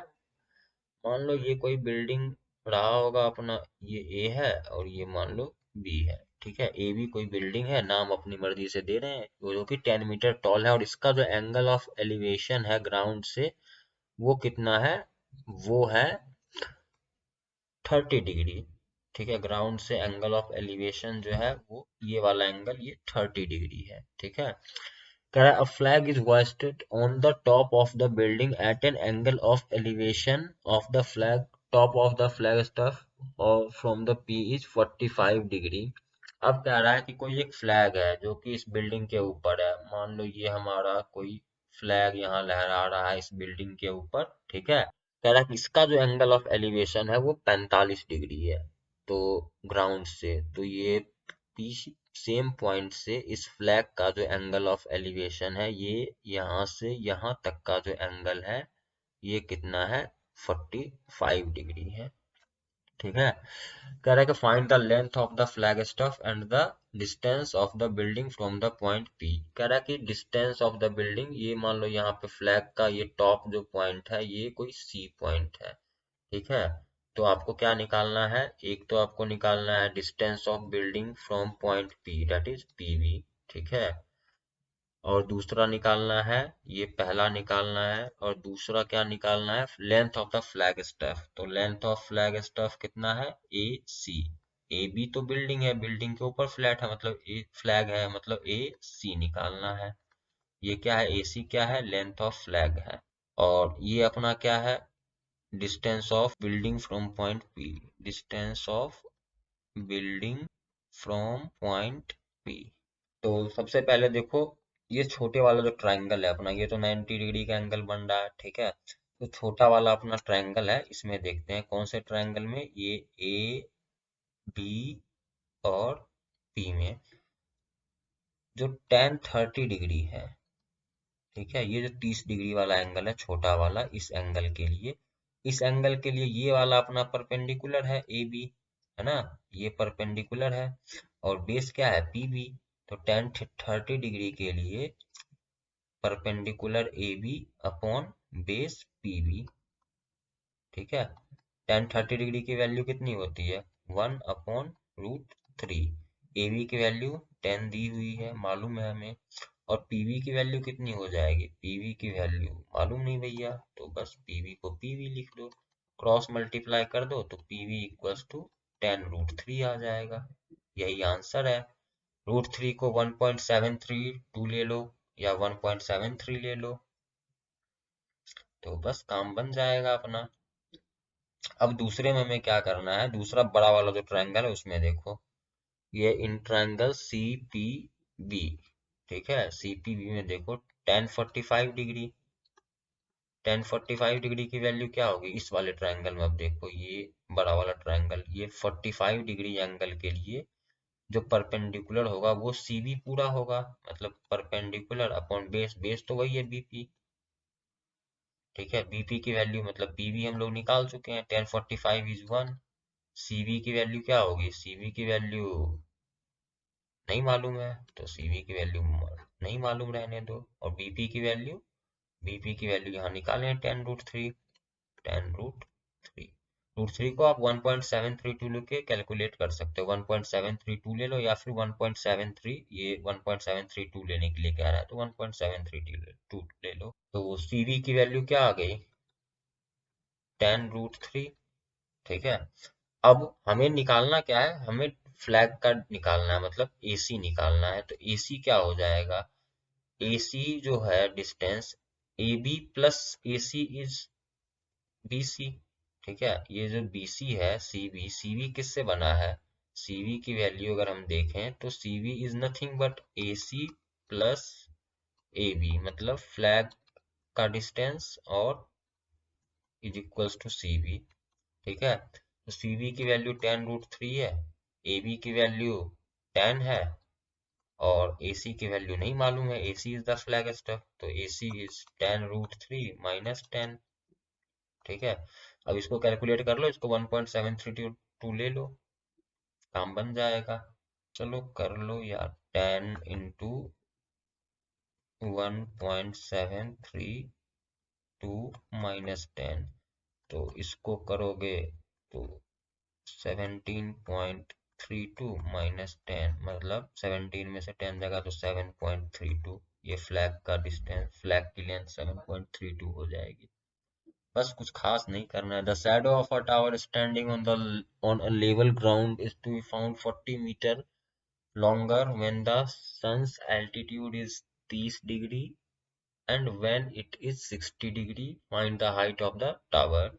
Speaker 1: मान लो ये कोई बिल्डिंग रहा होगा अपना, ये A है और ये मान लो B है। ठीक है, ए भी कोई बिल्डिंग है, नाम अपनी मर्जी से दे रहे हैं, जो कि 10 मीटर टॉल है और इसका जो एंगल ऑफ एलिवेशन है ग्राउंड से वो कितना है, वो है 30 डिग्री। ठीक है, ग्राउंड से एंगल ऑफ एलिवेशन जो है वो ये वाला एंगल, ये 30 डिग्री है। ठीक है, कह रहा है a flag is hoisted on the top of the building at an angle of elevation of the flag, top of the flag staff और from the P is 45 degree. अब कह रहा है कि कोई एक फ्लैग है जो कि इस बिल्डिंग के ऊपर है। मान लो ये हमारा कोई फ्लैग यहाँ लहरा रहा है इस बिल्डिंग के ऊपर। ठीक है, कह रहा है कि इसका जो एंगल ऑफ एलिवेशन है वो 45 डिग्री है, तो ग्राउंड से, तो ये पी सेम पॉइंट से इस फ्लैग का जो एंगल ऑफ एलिवेशन है, ये यहाँ से यहाँ तक का जो एंगल है ये कितना है, 45 डिग्री है। ठीक है, कह रहा है कि find the length of the flag stuff and the distance of the building from the point P। कह रहा है कि डिस्टेंस ऑफ द बिल्डिंग, ये मान लो यहाँ पे फ्लैग का ये टॉप जो पॉइंट है ये कोई C पॉइंट है। ठीक है, तो आपको क्या निकालना है, एक तो आपको निकालना है distance of building from point P that is PB। ठीक है, और दूसरा निकालना है, ये पहला निकालना है और दूसरा क्या निकालना है, length of the flag stuff. तो लेंथ ऑफ फ्लैग स्टफ कितना है, AC। ए बी तो बिल्डिंग है, बिल्डिंग के ऊपर फ्लैट है, मतलब ए फ्लैग है, मतलब AC निकालना है। ये क्या है, AC क्या है, लेंथ ऑफ फ्लैग है। और ये अपना क्या है, distance of building from point P, distance of building from point P। तो सबसे पहले देखो, ये छोटे वाला जो ट्रायंगल है अपना, ये तो 90 डिग्री का एंगल बन रहा है। ठीक है, तो छोटा वाला अपना ट्रायंगल है, इसमें देखते हैं कौन से ट्रायंगल में, ये A B और P में जो tan 30 डिग्री है। ठीक है, ये जो 30 डिग्री वाला एंगल है छोटा वाला, इस एंगल के लिए, इस एंगल के लिए ये वाला अपना परपेंडिकुलर है AB, है ना, ये परपेंडिकुलर है और बेस क्या है PB। तो tan 30 डिग्री के लिए perpendicular A B upon base P B. ठीक है, टेन 30 डिग्री की वैल्यू कितनी होती है 1/√3। ए बी की वैल्यू 10 दी हुई है, मालूम है हमें। और पीवी की वैल्यू कितनी हो जाएगी, पीवी की वैल्यू मालूम नहीं भैया, तो बस पीवी को पीवी लिख दो, क्रॉस मल्टीप्लाई कर दो तो पीवी इक्वल्स टू 10√3 आ जाएगा। यही आंसर है। √3 को 1.732 ले लो या 1.73 ले लो, तो बस काम बन जाएगा अपना। अब दूसरे में हमें क्या करना है, दूसरा बड़ा वाला जो ट्रायंगल है उसमें देखो, ये in triangle C P B. ठीक है, सी पी बी में देखो 1045 डिग्री, 1045 डिग्री की वैल्यू क्या होगी इस वाले ट्रायंगल में। अब देखो ये बड़ा वाला ट्रायंगल, ये 45 डिग्री एंगल के लिए जो परपेंडिकुलर होगा वो सी बी पूरा होगा, मतलब परपेंडिकुलर अपॉन बेस, बेस तो वही है बीपी। ठीक है, बीपी की वैल्यू मतलब पीवी हम लोग निकाल चुके हैं, 1045 इज 1। सीवी की वैल्यू क्या होगी, सीवी की वैल्यू नहीं मालूम है, तो सीवी की वैल्यू नहीं मालूम रहने दो। और बीपी की वैल्यू, बीपी की वैल्यू यहाँ निकालें 10√3, 10√3। √3 को आप 1.732 लेके कैलकुलेट कर सकते हो, 1.732 ले लो या फिर 1.73, ये 1.732 लेने के लिए कह रहा है तो 1.732 ले लो। तो सीवी की वैल्यू क्या आ गई 10√3। ठीक है, अब हमें निकालना क्या है, हमें फ्लैग का निकालना है, मतलब एसी निकालना है। तो एसी क्या हो जाएगा, एसी जो है distance A B plus A C is B C. ठीक है, ये जो बी सी है सी बी किससे बना है, सी बी की वैल्यू अगर हम देखें तो C B is nothing but A C plus A B, मतलब फ्लैग का डिस्टेंस और is equals to C B. ठीक है, तो सी बी की वैल्यू 10√3 है, ए बी की वैल्यू 10 है, और ए सी की वैल्यू नहीं मालूम है, ए C is the flag stuff, तो ए सी इज 10√3 माइनस 10। ठीक है, अब इसको कैलकुलेट कर लो, इसको 1.732 ले लो, काम बन जाएगा। चलो कर लो यार, 10 × 1.732 माइनस 10, तो इसको करोगे तो 17.32 माइनस 10, मतलब 17 में से 10 जाएगा तो 7.32। ये फ्लैग का डिस्टेंस, फ्लैग की लेंथ 7.32 हो जाएगी। बस कुछ खास नहीं करना है। The shadow of a tower standing on a level ground is to be found 40 metre longer when the sun's altitude is 30 degree and when it is 60 degree. Find the height of the tower.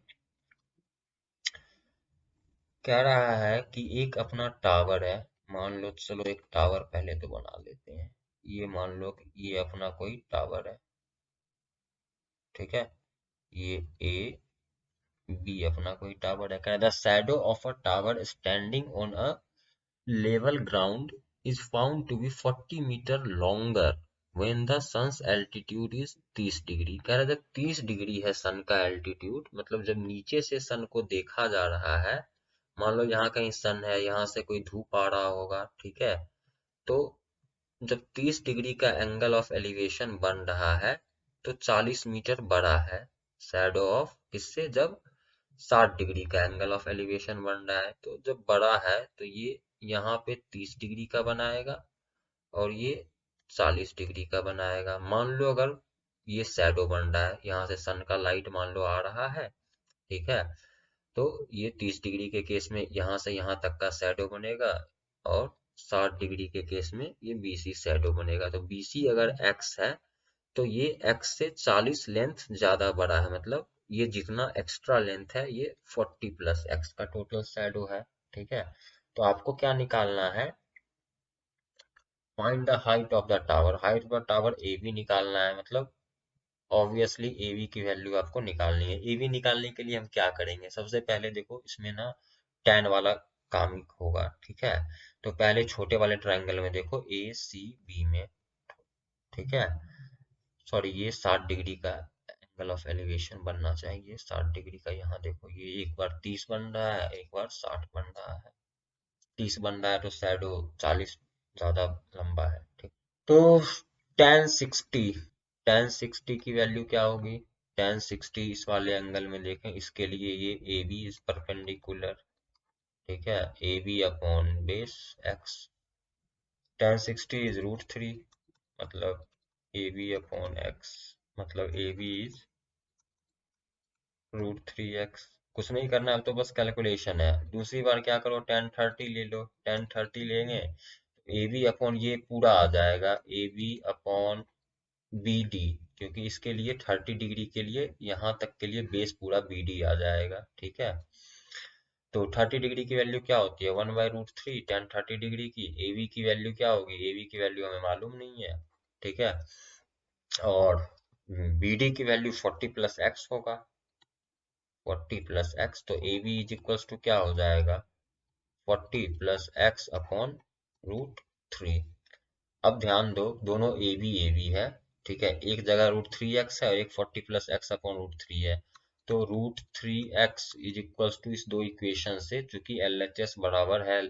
Speaker 1: कह रहा है कि एक अपना tower है, मान लो, चलो एक टावर पहले तो बना लेते हैं। ये मान लो कि ये अपना कोई टावर है। ठीक है, ये ए बी अपना कोई टावर है। कह रहा है the shadow of a tower standing on a level ground is found to be 40 metre longer when the sun's altitude is 30 degree. कह रहा है जब 30 डिग्री है सन का एल्टीट्यूड, मतलब जब नीचे से सन को देखा जा रहा है, मान लो यहाँ कहीं सन है, यहाँ से कोई धूप आ रहा होगा। ठीक है, तो जब 30 डिग्री का एंगल ऑफ एलिवेशन बन रहा है तो 40 मीटर बड़ा है शैडो ऑफ किससे, जब 60 डिग्री का एंगल ऑफ एलिवेशन बन रहा है, तो जब बड़ा है तो ये यहाँ पे 30 डिग्री का बनाएगा और ये 40 डिग्री का बनाएगा। मान लो अगर ये शैडो बन रहा है, यहाँ से सन का लाइट मान लो आ रहा है। ठीक है, तो ये 30 डिग्री के केस में यहाँ से यहाँ तक का शैडो बनेगा और 60 डिग्री के केस में ये बीसी शैडो बनेगा। तो बीसी अगर एक्स है तो ये एक्स से 40 लेंथ ज्यादा बड़ा है, मतलब ये जितना एक्स्ट्रा लेंथ है ये 40 प्लस एक्स का टोटल शैडो है। ठीक है, तो आपको क्या निकालना है, find the height of the tower, height of the tower A B निकालना है, मतलब ऑब्वियसली ए बी की वैल्यू आपको निकालनी है। ए बी निकालने के लिए हम क्या करेंगे, सबसे पहले देखो इसमें ना tan वाला काम होगा। ठीक है, तो पहले छोटे वाले ट्रायंगल में देखो ए सी बी में। ठीक है, सॉरी ये 60 डिग्री का एंगल ऑफ एलिवेशन बनना चाहिए, 60 डिग्री का। यहाँ देखो ये एक बार 30 बन रहा है, एक बार 60 बन रहा है। 30 बन रहा है तो शैडो 40 ज्यादा लंबा है। ठीक, तो tan 60, tan 60 की वैल्यू क्या होगी? tan 60 इस वाले एंगल में देखें, इसके लिए ये ए बी इज परपेंडिकुलर, ठीक है, A B upon base x. tan 60 is √3, मतलब ए बी अपॉन एक्स, मतलब ए बी इज √3x। कुछ नहीं करना, अब तो बस कैलकुलेशन है। दूसरी बार क्या करो, tan 30 ले लो, tan 30 लेंगे ए बी अपॉन ये पूरा आ जाएगा A B upon B D, क्योंकि इसके लिए 30 डिग्री के लिए यहाँ तक के लिए बेस पूरा बी डी आ जाएगा, ठीक है। तो 30 डिग्री की वैल्यू क्या होती है? 1/√3 tan 30 डिग्री की। ए बी की वैल्यू क्या होगी? ए बी की वैल्यू हमें मालूम नहीं है, ठीक है। और बी डी की वैल्यू 40 प्लस एक्स होगा, 40 प्लस एक्स, तो A B is equals to क्या हो जाएगा? 40 प्लस एक्स अपॉन √3। अब ध्यान दो, दोनों ए बी है, ठीक है। एक जगह √3x है और एक 40 प्लस एक्स अपॉन √3 है। तो √3x इज इक्वल्स टू इस दो इक्वेशन से, चूंकि LHS बराबर है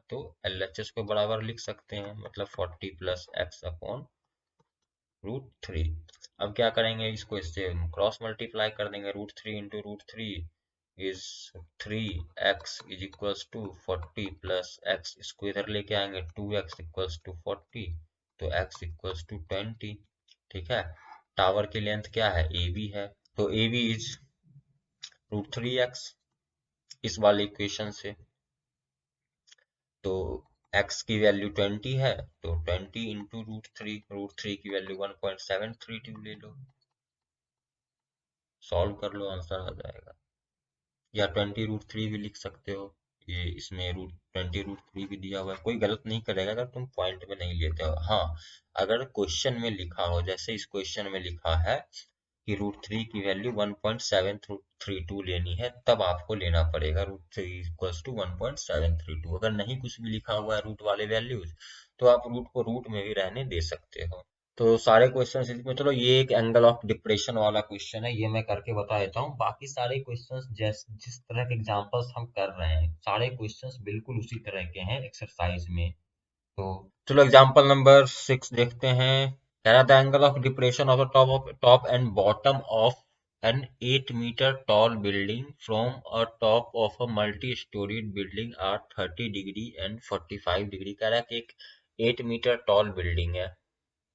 Speaker 1: तो LHS को बराबर लिख सकते हैं, मतलब 40 प्लस एक्स अपॉन √3। अब क्या करेंगे, इसको इससे क्रॉस मल्टीप्लाई कर देंगे, √3 into √3 is 3x is equals to 40 plus x, इसको इधर लेके आएंगे 2x इक्वल्स टू 40, तो x इक्वल्स टू 20, ठीक है। टावर की लेंथ क्या है? ए बी है, तो ए बी इज √3x इस वाले इक्वेशन से। तो x की वैल्यू 20 है, तो 20 इंटू √3 की वैल्यू 1.732 ले लो, सॉल्व कर लो, आंसर आ जाएगा। या 20√3 भी लिख सकते हो, ये इसमें √20√3 भी दिया हुआ है, कोई गलत नहीं करेगा अगर तुम पॉइंट में नहीं लेते हो। हाँ, अगर क्वेश्चन में लिखा हो, जैसे इस क्वेश्चन में लिखा है कि √3 की वैल्यू 1.732 लेनी है, तब आपको लेना पड़ेगा √3 इक्वल्स टू 1.732। अगर नहीं कुछ भी लिखा हुआ है रूट वाले वैल्यूज, तो आप रूट को रूट में भी रहने दे सकते हो। तो सारे क्वेश्चंस इसमें, चलो ये एक एंगल ऑफ डिप्रेशन वाला क्वेश्चन है, ये मैं करके बता देता हूँ। बाकी सारे क्वेश्चंस जिस तरह के एग्जांपल्स हम कर रहे हैं, सारे क्वेश्चंस बिल्कुल उसी तरह के हैं एक्सरसाइज में। तो चलो एग्जांपल नंबर 6 देखते हैं। कह रहा था angle of depression of the top and bottom of an 8 metre tall building from a top of a multi storeyed building are 30 degree and 45 degree. कह रहा है कि एक 8 मीटर टॉल बिल्डिंग है,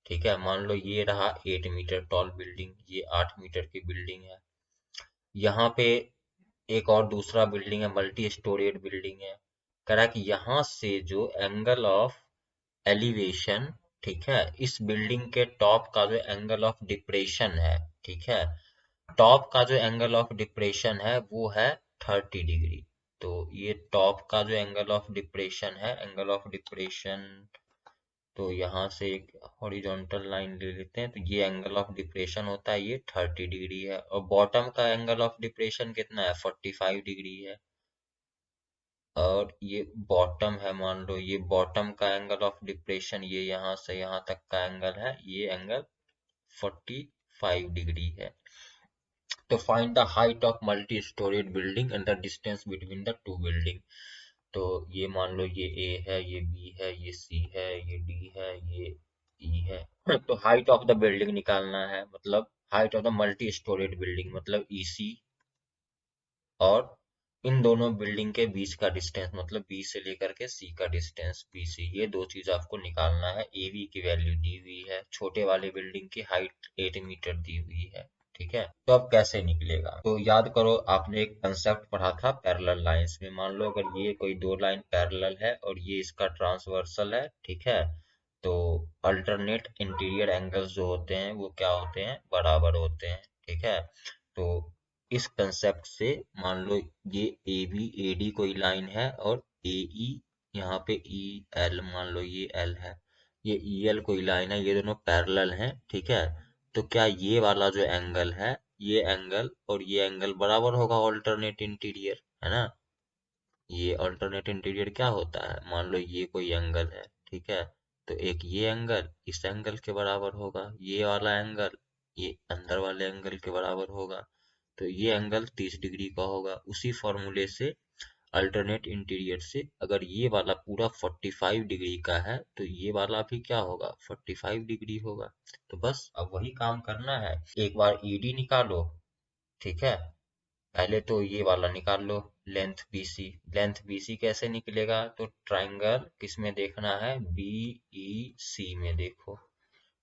Speaker 1: ठीक है। मान लो ये रहा 8 मीटर टॉल बिल्डिंग, ये 8 मीटर की बिल्डिंग है। यहाँ पे एक और दूसरा बिल्डिंग है, मल्टी स्टोरेड बिल्डिंग है। कह रहा है कि यहाँ से जो एंगल ऑफ एलिवेशन, ठीक है, इस बिल्डिंग के टॉप का जो एंगल ऑफ डिप्रेशन है, ठीक है, टॉप का जो एंगल ऑफ डिप्रेशन है वो है 30 डिग्री। तो ये टॉप का जो एंगल ऑफ डिप्रेशन है, एंगल ऑफ डिप्रेशन, तो यहाँ से एक हॉरिजॉन्टल लाइन ले लेते हैं, तो ये एंगल ऑफ डिप्रेशन होता है, ये 30 डिग्री है। और बॉटम का एंगल ऑफ डिप्रेशन कितना है? 45 डिग्री है। और ये बॉटम है, मान लो ये बॉटम का एंगल ऑफ डिप्रेशन, ये यहाँ से यहाँ तक का एंगल है, ये एंगल 45 डिग्री है। तो find the height of multi storeyed building and the distance between the two building. तो ये मान लो ये ए है, ये बी है, ये सी है, ये डी है, ये ई है। तो हाइट ऑफ द बिल्डिंग निकालना है, मतलब height of the multi storeyed building, मतलब ईसी, और इन दोनों बिल्डिंग के बीच का डिस्टेंस, मतलब बी से लेकर के सी का डिस्टेंस बीसी, ये दो चीज आपको निकालना है। ए बी की वैल्यू दी हुई है, छोटे वाले बिल्डिंग की हाइट 8 मीटर दी हुई है, ठीक है। तो अब कैसे निकलेगा? तो याद करो, आपने एक कंसेप्ट पढ़ा था पैरेलल लाइंस में। मान लो अगर ये कोई दो लाइन पैरेलल है और ये इसका ट्रांसवर्सल है, ठीक है, तो अल्टरनेट इंटीरियर एंगल्स जो होते हैं वो क्या होते हैं? बराबर होते हैं, ठीक है। तो इस कंसेप्ट से मान लो ये ए बी ए डी कोई लाइन है और ए ई, यहाँ पे ई एल, मान लो ये एल है, ये ई एल कोई लाइन है, ये दोनों पैरेलल हैं, ठीक है। तो क्या ये वाला जो एंगल है, ये एंगल और ये एंगल बराबर होगा ऑल्टरनेट इंटीरियर, है ना। ये अल्टरनेट इंटीरियर क्या होता है? मान लो ये कोई एंगल है, ठीक है, तो एक ये एंगल इस एंगल के बराबर होगा, ये वाला एंगल ये अंदर वाले एंगल के बराबर होगा, तो ये एंगल 30 डिग्री का होगा। उसी फॉर्मूले से अल्टरनेट इंटीरियर से। अगर ये वाला पूरा 45 डिग्री का है तो ये वाला भी क्या होगा, 45 डिग्री होगा। तो बस अब वही काम करना है, एक बार ईडी निकालो, ठीक है। पहले तो ये वाला निकाल लो, लेंथ बीसी। लेंथ बीसी कैसे निकलेगा, तो ट्राइंगल किस में देखना है, बी ई सी में देखो।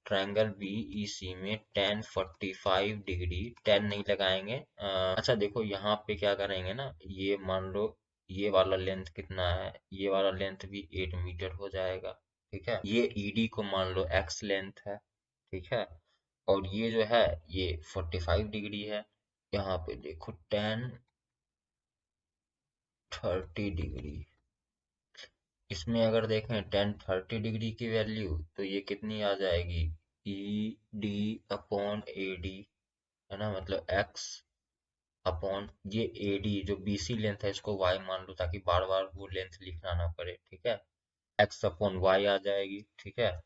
Speaker 1: ट्राइंगल बीईसी में tan 45 डिग्री, tan नहीं लगाएंगे। अच्छा देखो यहाँ पे क्या करेंगे ना, ये मान लो ये वाला लेंथ कितना है, ये वाला लेंथ भी 8 मीटर हो जाएगा, ठीक है। ये ईडी को मान लो x लेंथ है, ठीक है। और ये जो है ये 45 डिग्री है। यहाँ पे देखो tan 30 डिग्री, इसमें अगर देखें tan 30 डिग्री की वैल्यू तो ये कितनी आ जाएगी, E D upon A D, है ना, मतलब x अपॉन ये ए डी जो बीसी लेंथ है इसको y मान लो ताकि बार बार वो लेंथ लिखना ना पड़े, ठीक है। x अपॉन y आ जाएगी, ठीक है।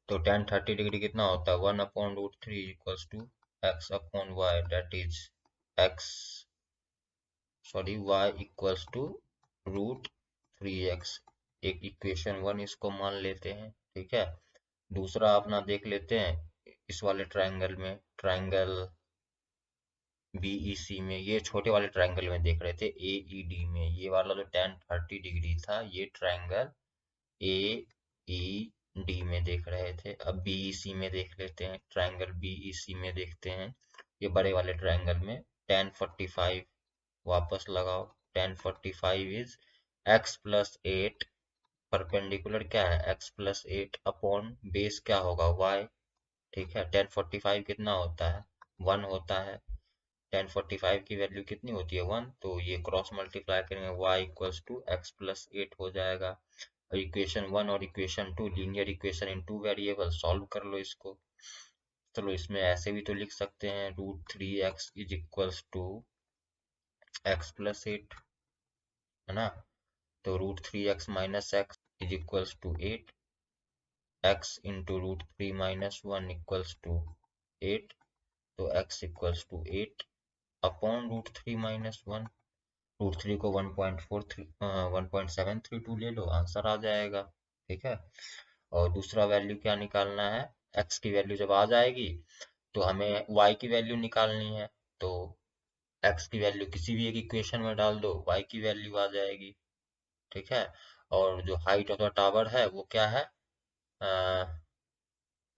Speaker 1: तो tan 30 डिग्री कितना होता है, 1/√3 equals to x upon y, that is x, sorry y equals to √3x। एक इक्वेशन 1 इसको मान लेते हैं, ठीक है। दूसरा अपना देख लेते हैं इस वाले ट्रायंगल में, ट्रायंगल बीईसी में, ये छोटे वाले ट्रायंगल में देख रहे थे एईडी में। ये वाला जो tan 30 डिग्री था ये ट्रायंगल एईडी में देख रहे थे। अब बीईसी में देख लेते हैं, ट्रायंगल बीईसी में देखते हैं, ये बड़े वाले ट्रायंगल में tan 45 वापस लगाओ। tan 45 is x plus 8, perpendicular क्या है x प्लस 8 अपॉन बेस क्या होगा y, ठीक है। tan 45 कितना होता है, 1 होता है। tan 45 की वैल्यू कितनी होती है, 1, तो ये क्रॉस मल्टीप्लाई करेंगे y equals to x plus 8 हो जाएगा। और इक्वेशन 1 और equation 2 linear equation in two variable, solve कर लो इसको। चलो इसमें ऐसे भी तो लिख सकते हैं, √3x is equals to x plus 8, है ना। तो √3x minus x is equals to 8, x into √3 minus 1 equals to 8, तो x equals to 8 upon √3 minus 1। √3 को 1.732 ले लो, आंसर आ जाएगा, ठीक है। और दूसरा वैल्यू क्या निकालना है, x की वैल्यू जब आ जाएगी तो हमें y की वैल्यू निकालनी है। तो x की वैल्यू किसी भी एक इक्वेशन में डाल दो, y की वैल्यू आ जाएगी, ठीक है। और जो हाइट ऑफ द टावर है वो क्या है,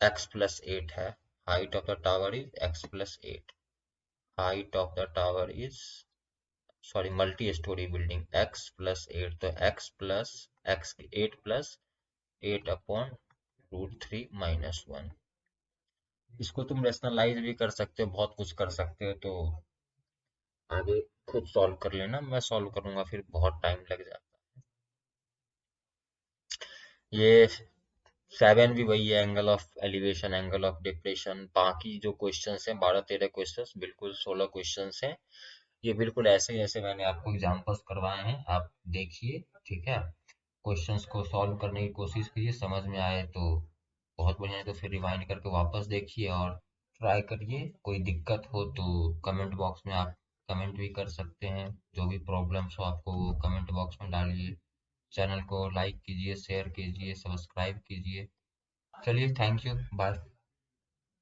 Speaker 1: x प्लस 8 है। Height of the tower is x plus 8, height of the tower is, sorry, multi storey building, x plus 8, तो x plus x 8 plus 8 upon √3 minus 1। इसको तुम रेशनलाइज भी कर सकते हो, बहुत कुछ कर सकते हो, तो आगे खुद सॉल्व कर लेना, मैं सॉल्व करूंगा फिर बहुत टाइम लग जाता। ये 7 भी वही है, angle of elevation, angle of depression. बाकी जो क्वेश्चंस हैं 12-13 क्वेश्चंस, बिल्कुल 16 क्वेश्चंस हैं। ये बिल्कुल ऐसे जैसे मैंने आपको एग्जांपल्स करवाए हैं, आप देखिए, ठीक है। क्वेश्चंस को सॉल्व करने की कोशिश कीजिए, समझ में आए तो बहुत बढ़िया है, तो फिर रिवाइंड करके वापस देखिए और ट्राई करिए। कोई दिक्कत हो तो कमेंट बॉक्स में आप कमेंट भी कर सकते हैं, जो भी प्रॉब्लम्स हो आपको वो कमेंट बॉक्स में डालिए। चैनल को लाइक कीजिए, शेयर कीजिए, सब्सक्राइब कीजिए। चलिए, थैंक यू, बाय।